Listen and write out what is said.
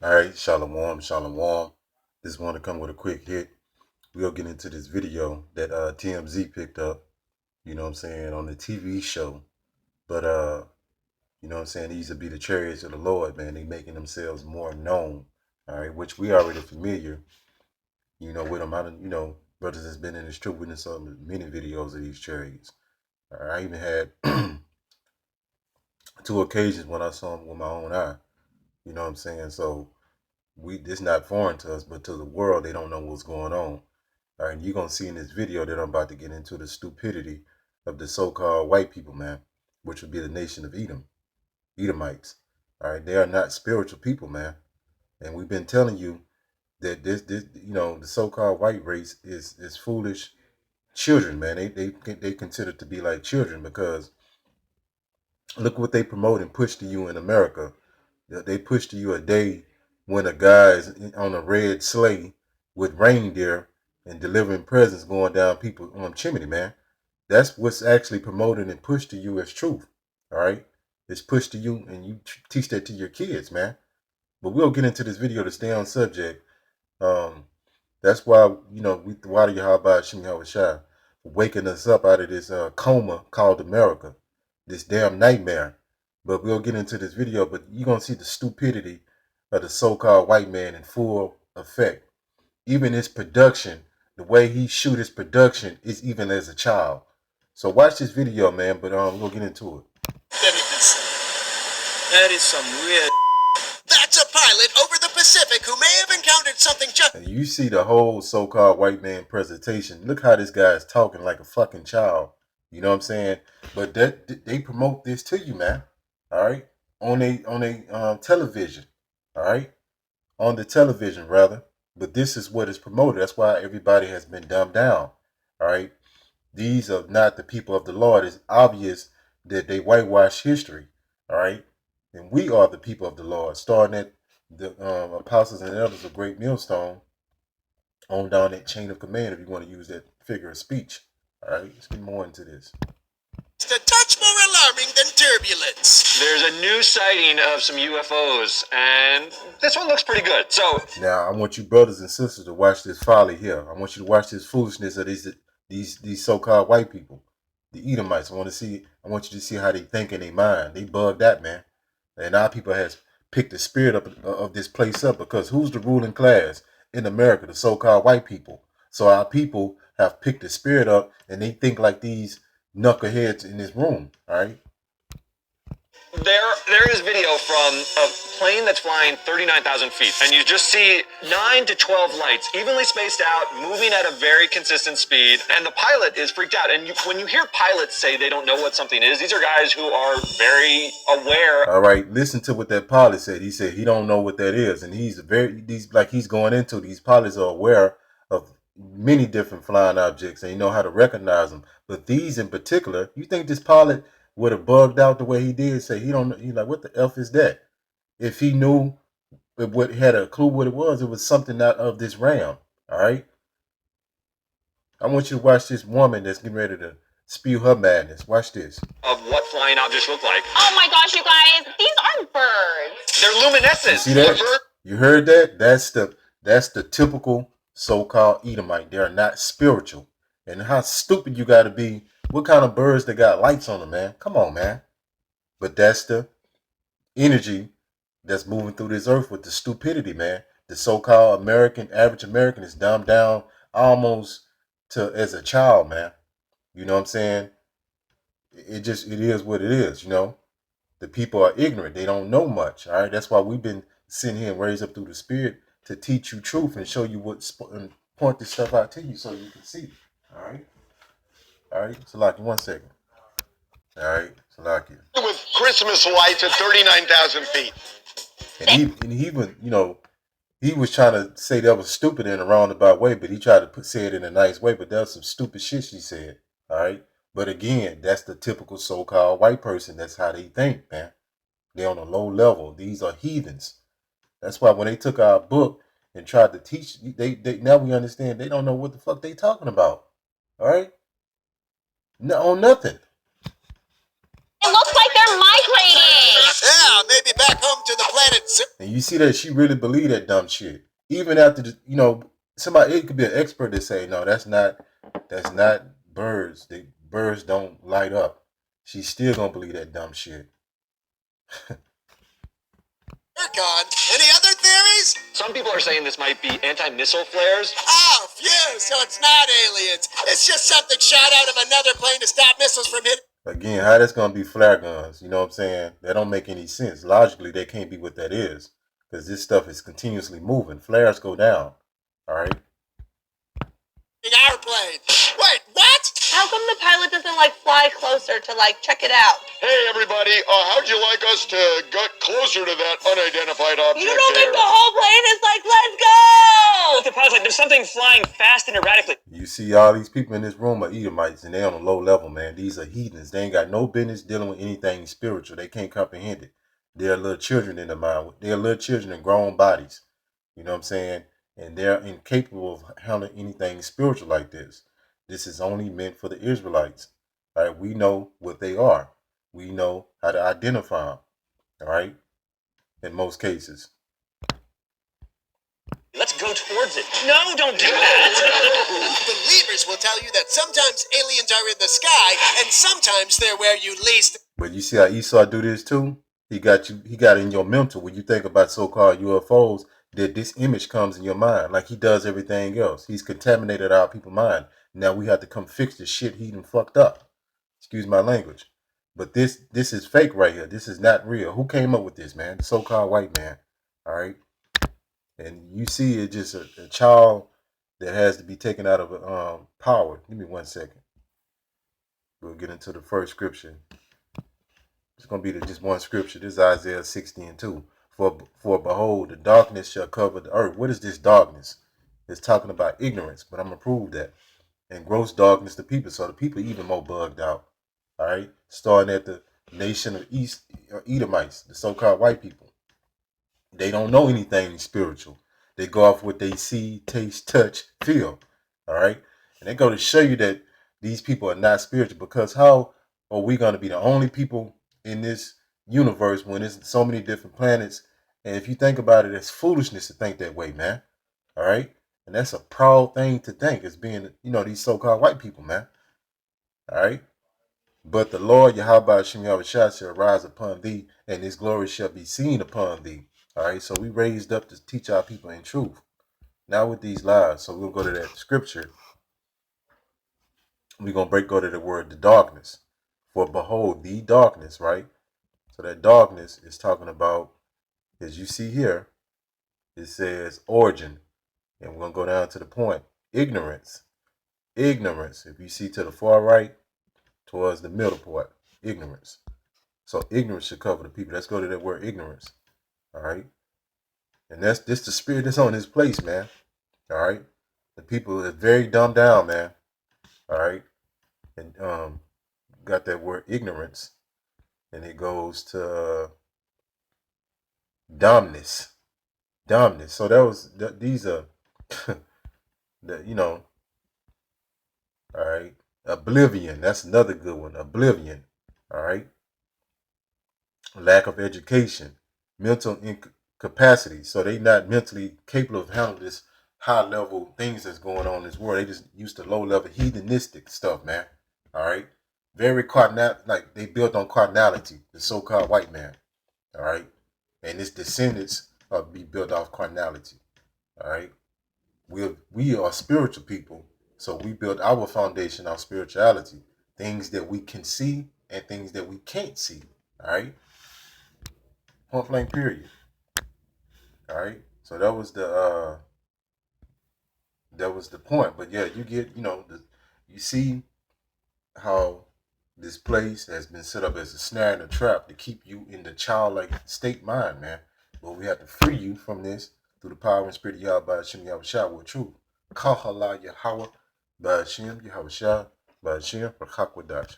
All right, shalom, shalom. Just want to come with a quick hit. We'll get into this video that TMZ picked up, you know what I'm saying, on the TV show. But, you know what I'm saying, these would be the chariots of the Lord, man. They making themselves more known, all right, which we already familiar, you know, with them. Brothers that's been in this truth witness on many videos of these chariots. All right, I even had two occasions when I saw them with my own eye, you know what I'm saying? So, this not foreign to us, but to the world, they don't know what's going on. All right, you're gonna see in this video that I'm about to get into the stupidity of the so-called white people, man, which would be the nation of Edom, Edomites. All right, they are not spiritual people, man, and we've been telling you that this the so-called white race is foolish children, man. They consider to be like children because look what they promote and push to you in America. They push to you a day when a guy is on a red sleigh with reindeer and delivering presents going down people on chimney, man. That's what's actually promoted and pushed to you as truth. All right, it's pushed to you, and you teach that to your kids, man. But we'll get into this video to stay on subject. Um, that's why we water Yahweh Shem Yahushua for waking us up out of this coma called America, this damn nightmare. But we'll get into this video. But you're gonna see the stupidity of the so-called white man in full effect. Even his production, the way he shoot his production, is even as a child. So watch this video, man. But we'll get into it. That is some real. That's a pilot over the Pacific who may have encountered something just. And you see the whole so-called white man presentation. Look how this guy is talking like a fucking child. You know what I'm saying? But they promote this to you, man. All right, on a television. All right, on the television rather. But this is what is promoted. That's why everybody has been dumbed down. All right, these are not the people of the Lord. It's obvious that they whitewash history. All right, and we are the people of the Lord. Starting at the apostles and elders of Great Millstone on down that chain of command, if you want to use that figure of speech. All right, let's get more into this. It's a touch more alarming than turbulence. There's a new sighting of some UFOs, and this one looks pretty good. So now I want you brothers and sisters to watch this folly here. I want you to watch this foolishness of these so-called white people, the Edomites. I want you to see how they think in their mind. They bugged that, man. And our people has picked the spirit of this place up because who's the ruling class in America? The so-called white people. So our people have picked the spirit up and they think like these knuckleheads in this room. All right. there is video from a plane that's flying 39,000 feet, and you just see 9 to 12 lights evenly spaced out, moving at a very consistent speed, and the pilot is freaked out. And when you hear pilots say they don't know what something is, these are guys who are very aware. All right, listen to what that pilot said. He said he don't know what that is, and he's going into these pilots are aware of many different flying objects and you know how to recognize them. But these in particular, you think this pilot would have bugged out the way he did? Say he don't know. He's like, what the f is that? If he knew, what had a clue what it was something out of this realm. All right. I want you to watch this woman that's getting ready to spew her madness. Watch this. Of what flying objects look like. Oh my gosh, you guys, these aren't birds. They're luminescent. You see that? You heard that? That's the typical so-called Edomite. They are not spiritual. And how stupid you got to be. What kind of birds that got lights on them, man? Come on, man. But that's the energy that's moving through this earth with the stupidity, man. The so-called average American is dumbed down almost to as a child, man. You know what I'm saying? It is what it is, you know. The people are ignorant. They don't know much, all right? That's why we've been sitting here and raised up through the Spirit to teach you truth and show you and point this stuff out to you so you can see, all right? All right, Salaki, 1 second. All right, Salaki. With Christmas lights at 39,000 feet. And he was, he was trying to say that was stupid in a roundabout way, but he tried to say it in a nice way, but that was some stupid shit she said, all right? But again, that's the typical so-called white person. That's how they think, man. They're on a low level. These are heathens. That's why when they took our book and tried to teach, they now we understand they don't know what the fuck they talking about. All right? No, on nothing. It looks like they're migrating. Yeah, maybe back home to the planet. And you see that she really believed that dumb shit. Even after somebody, it could be an expert that say, no, that's not birds. Birds don't light up. She's still gonna believe that dumb shit. They're gone. Any other theories? Some people are saying this might be anti-missile flares. Oh, phew, so it's not aliens. It's just something shot out of another plane to stop missiles from hitting. Again, how that's gonna be flare guns? You know what I'm saying? That don't make any sense. Logically, they can't be what that is, because this stuff is continuously moving. Flares go down. All right. Our plane. Wait, what? How come the pilot doesn't fly closer to check it out? Hey everybody, how'd you like us to get closer to that unidentified object? You don't think the whole plane is let's go? The pilot's like, there's something flying fast and erratically. You see, all these people in this room are Edomites, and they're on a low level, man. These are heathens. They ain't got no business dealing with anything spiritual. They can't comprehend it. They're little children in the mind. They're little children in grown bodies. You know what I'm saying? And they're incapable of handling anything spiritual like this. This is only meant for the Israelites. All right, we know what they are. We know how to identify them. All right, in most cases. Let's go towards it. No, don't do that. Believers will tell you that sometimes aliens are in the sky and sometimes they're where you least. But you see how Esau do this too? He got in your mental when you think about so-called UFOs, that this image comes in your mind like he does everything else. He's contaminated our people's mind. Now we have to come fix the shit he done fucked up. Excuse my language. But this is fake right here. This is not real. Who came up with this, man? The so-called white man. All right. And you see it's just a child that has to be taken out of power. Give me 1 second. We'll get into the first scripture. It's going to be just one scripture. This is Isaiah 60:2. For behold, the darkness shall cover the earth. What is this darkness? It's talking about ignorance, but I'm going to prove that. And gross darkness to people. So the people even more bugged out. All right. Starting at the nation of Edomites, the so-called white people. They don't know anything spiritual. They go off what they see, taste, touch, feel. All right. And they go to show you that these people are not spiritual, because how are we going to be the only people in this universe when there's so many different planets? And if you think about it, it's foolishness to think that way, man. All right. And that's a proud thing to think, as being, these so-called white people, man. All right. But the Lord Yahweh Hashem Yahushua shall rise upon thee, and his glory shall be seen upon thee. All right. So we raised up to teach our people in truth, not with these lies. So we'll go to that scripture. We're going to go to the word, the darkness. For behold, the darkness, right? So that darkness is talking about, as you see here, it says origin. And we're going to go down to the point. Ignorance. Ignorance. If you see to the far right, towards the middle part, ignorance. So ignorance should cover the people. Let's go to that word ignorance. All right. And that's the spirit that's on this place, man. All right. The people are very dumbed down, man. All right. And got that word ignorance. And it goes to dumbness. Dumbness. So these are all right. Oblivion. That's another good one. Oblivion. All right. Lack of education. Mental incapacity. So they not mentally capable of handling this high level things that's going on in this world. They just used to low level heathenistic stuff, man. All right. Very they built on carnality, the so-called white man. All right. And his descendants be built off carnality. All right. We are spiritual people. So we build our foundation on spirituality. Things that we can see and things that we can't see. All right. Point blank period. All right. So that was the point. But yeah, you get, you see how this place has been set up as a snare and a trap to keep you in the childlike state mind, man. But we have to free you from this through the power and spirit of Yahweh Hashem Yahushua with truth. Kahala Yahweh Ba'ashem Yahushua Ba'ashem B'chakwadach.